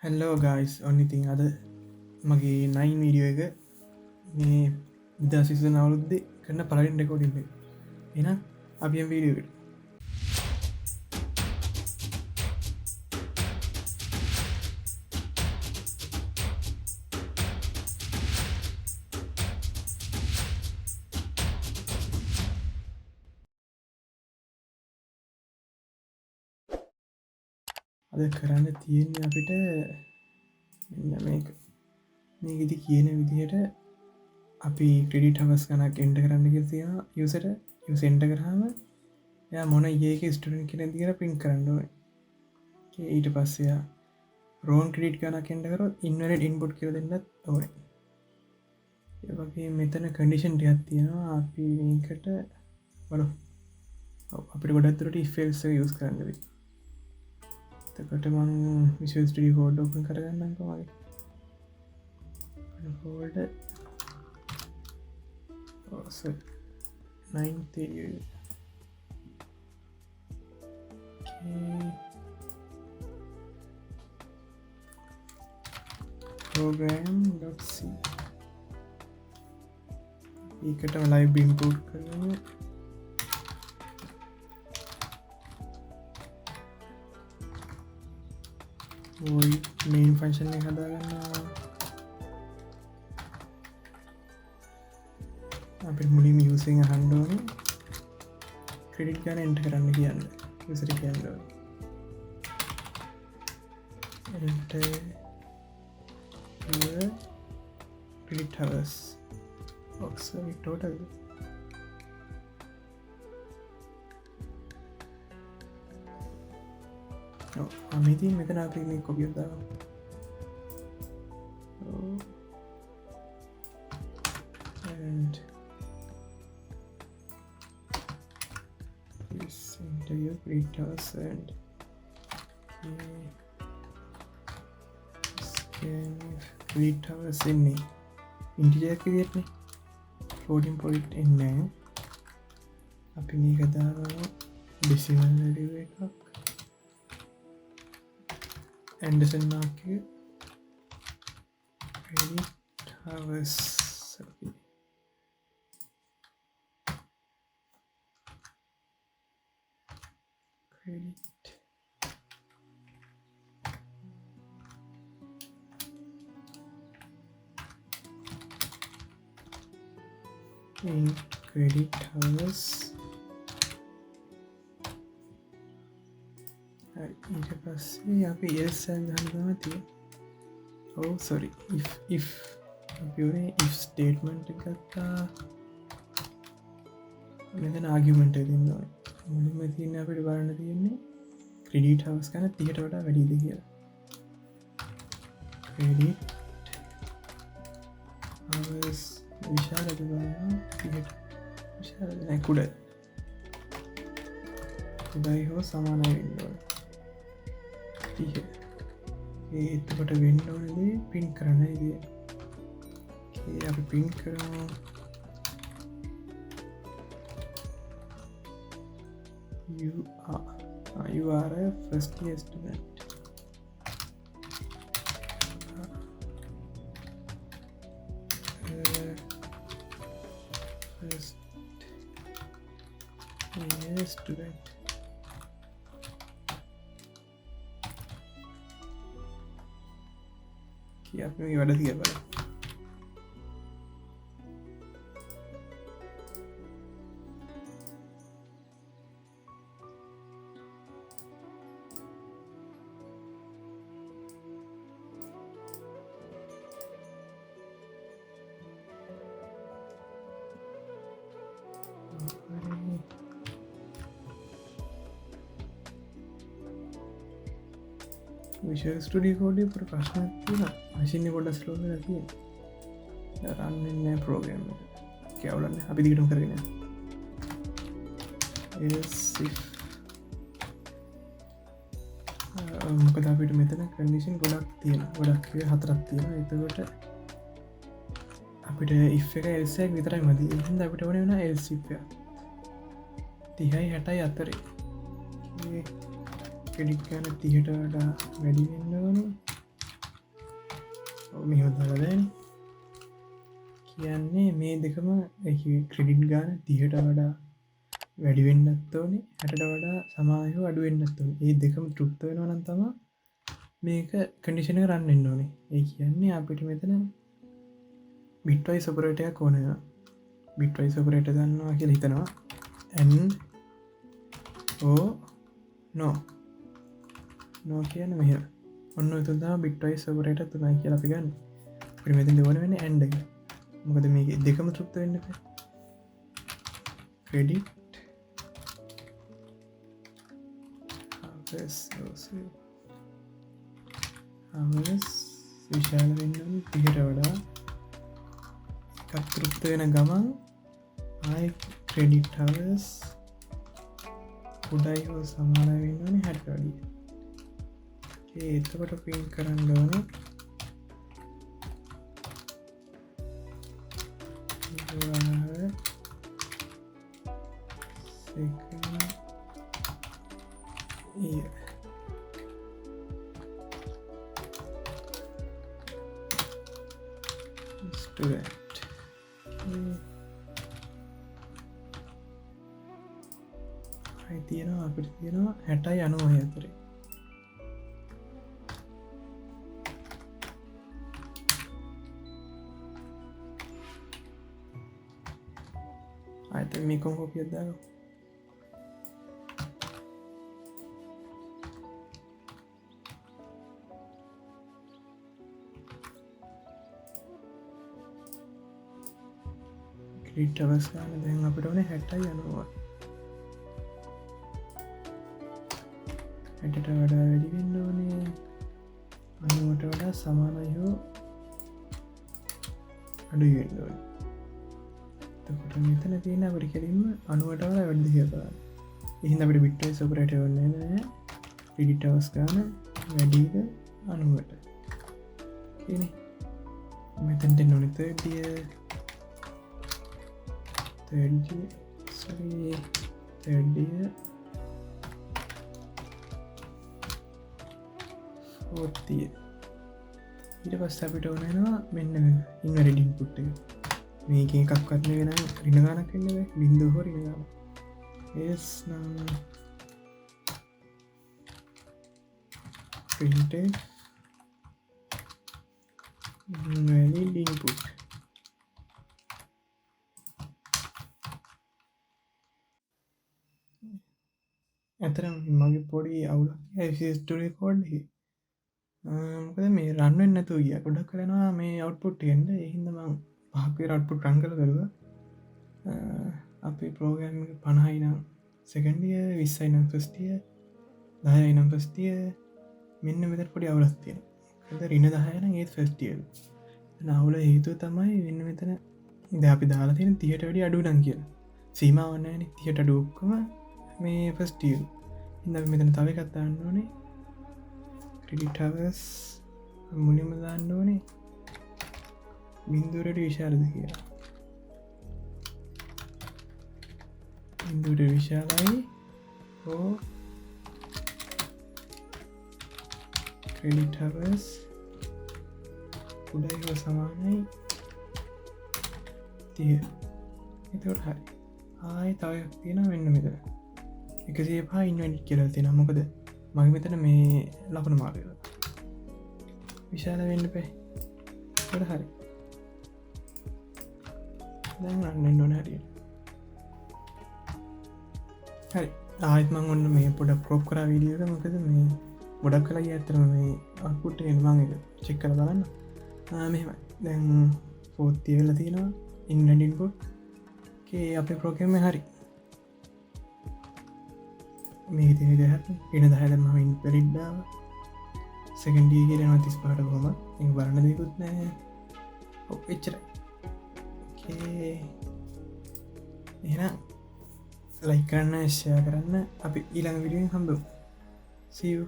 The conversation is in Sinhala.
හැල්ලෝ ගයිස් ඔන්නඉතින් අද මගේ නයින් වීඩියෝ එක මේ ඉදසිසන අවුරුද්දේ කරන්න පලරින් රෙකෝඩින් එන අපියම් වීඩියෝකට අද කරන්න තියෙන්නේ අපිට මේක මේකෙති කියන විදිහට අපි ක්‍රඩිට හවස් කනක් එන්ට කරන්න තියෙන යසට යුසෙන්ට කරහම ය මොන ඒක ස්ටඩන් කෙන දිර පින් කරන්නුව ඊට පස්සයා රෝන් ක්‍රඩිට් කන කෙන්ටකරොත් ඉන්නට ඉන්පුට් කර දෙන්නත් ඕන ඒවගේ මෙතන කඩිෂන් ටියත් තියෙනවා අපි මේකට වඩ අපිට ගොඩත්තුරට ෆෙල්ස යස් කරන්න වේ තකට මං විශස්ටඩි හෝඩ් ඔපන් කරගන්නක වගේ හෝල්ඩ 9 program.c ඒකට ලයිබ් ඉම්පෝට් කරන මේන් ෆංශන් එක හදාගන්නවා අපි මුලින් යසිං හන්ඩෝන ක්‍රඩිට් ගන එන්ට කරන්න කියන්න විසර කියන්න ක්‍රඩිට් හවස් ඔක්ස ටෝටල් අමිති මෙතන අපි මේ කොපියදා and this interview creators and creators එන්නේ ඉන්ටිජර් ක්‍රියේට්නේ floating point එන්නේ අපි මේක දානවා decimal value එකක් Anderson mark credit hours credit in credit hours ඊට පස්සේ අපි එල්සන් ගන්නම තිය සොරි if අපනේ if ස්ටේට්මන්ට් ගත්තා මෙතන ආගියුමන්ට් දෙන්න මුලින්ම තියන්න අපිට බලන්න තියෙන්නේ ක්‍රඩිට් හවස් කන 30ට වඩා වැඩිද කියලා ක්‍රඩිට් හවස් විශාලද බලන්න 30ට විශාලද නැහැ කුඩයි හෝ සමානයි වෙන්න ඕන එතකොට වෙන්න ඕනදේ පින් කරන්න ඉදිය අපි පින් කරමු you are a first year student first year student අපි වැඩ තිය බල විශල් ස්ටඩිය කෝඩේ පට ප්‍රශ්න තින මශින්න ගොඩ ස්ලෝල තිය රන්න පෝග්‍රම් කැවලන්න අපි දිගටම කරගෙන මොකද අපිට මෙතන කඩිෂන් ගොඩක් තියෙන ගොඩක් හතරක් තියෙන එතකොට අපිට ඉෆ එක එල්සක් විතරයි මදී හිද අපිට වන වෙන එල්සිපය 30-60 අතරේ කෙඩික් ගන 30ට වඩා වැඩි වෙන්න ඕන මෙහම දලදන කියන්නේ මේ දෙකම ක්‍රඩිට් ගාන 30ට වඩා වැඩිවෙන්නත් ඕනේ 60ට වඩා සමායහ අඩුවෙන්න්නත් ඕන ඒ දෙකම තෘප්ත වෙන නන්තම මේක කඩිෂන රන්නෙන් ඕනේ ඒ කියන්නේ අපිට මෙතන බිට්වයි සොපරටයක් ඕනය බිට්වයි සොපරට දන්නවා කියල හිතනවා ඕ නෝ කියන්න මෙහ ඔන්න තුදා බිට්වයි සොපරට තුනයි කියලා අපි ගන්න ප්‍රමති දවන වෙන ඇන්ඩ මොකද මේක දෙකම තෘප්ත වෙන්න ක්‍රඩිට් විශාල වෙන්න තිහට වඩා තෘප්ත වෙන ගමන් ආය ක්‍රඩිට් හවස් උඩයි හෝ සමාන වෙන්නන හැටඩිය එතකොට පින් කරන්න ඕන student තියෙනවා අපිට තියෙනවා 60 90 අතරේ ආයත මේකම කොපියක් දාගමු ක්‍රීට් අවස්ථාන දැන් අපිට ඕනේ 60 90 ඇටට වඩා වැඩිවෙන්න ඕනේ අනුවට වඩා සමානයෝ අඩුවෙන්න ඕන තකොට මෙතන තියෙන අපට කෙරීම අනුවට වඩා වැඩි කියපාන එහින්ද අපට බිට්ටයි සොපරට වන්න නෑ පිඩිටවස් ගාන වැඩීක අනුවට මෙතැන්ට නොනි තඩිය ඔත්තිය ඊට පස් අපිට ඕනනවා මෙන්න ඉන්වැරඩින් පුට්ට මේක එකක් කත්න වෙන රිනගානක් කන්නව බින්දු හෝ රිනගාන ඒස් පිට ඉන්පුට් ඇතරම් මගේ පොඩි අවුල ස්ටරි කෝඩ් මොකද මේ රන්වෙන් නැතු ගිය ගොඩක් කරනවා මේ අවට්පුට් එන්ඩ එහින්ද මං පහක්වේ රට්පුට් රංගල කරුව අපි පෝගෑම් 50 නම් සෙකන්ඩිය 20 නම් ෆස්ටිය 10 නම් ෆස්ටිය මෙන්න මෙතට පොඩි අවුලක් තියෙන රින 10 නම් ඒත් ෆස්ටියල් නවුල හේතුව තමයි වෙන්න මෙතන ඉද අපි දාලා තියෙන 30ට වැඩි අඩු නම් කියලා සීමාවන්නන 30ට අඩුක්කම මේ ෆස්ටියල් ඉඳ මෙතන තව කත්තාන්න ඕනේ ක්‍රඩිටවස් මුලිම දාන්න ඕනේ බින්දුරට විශාලද කියලා බින්දුට විශාලයි හෝ ක්‍රඩිටවස් උඩයි හෝ සමානයි තිය එතකොට හරි ආය තවයක් තියෙන වෙන්න මෙතන එකසේ පා ඉන්වැඩි කියල තියෙන මොකද මගේ මෙතන මේ ලකුණු මාරය විශාල වෙන්න පේ ට හරි දැන් නොන හරිය හරි ආයත්මං ඔන්න මේ පොඩ ප්‍රෝප් කරා වීඩියක මොකද මේ ගොඩක් කලා ඇතරම මේ අකුට එන්වාන් එක චෙක් කර බලන්න මෙම දැන් පෝත්තිය වෙලා තියෙනවා ඉන්නඩින්කොට් අපේ ප්‍රෝග්‍රම හරි මේ තිනි දෙහත් එන දහදම ඉන් පෙරිඩ්ඩාව සකන්ඩිය කියල නතිස් පාට හොම එ බරණ දෙකුත් නෑ එච්චර එන ලයිකරන්න ශ්‍යයා කරන්න අපි ඊළඟ විඩියෙන් හම්බ සීව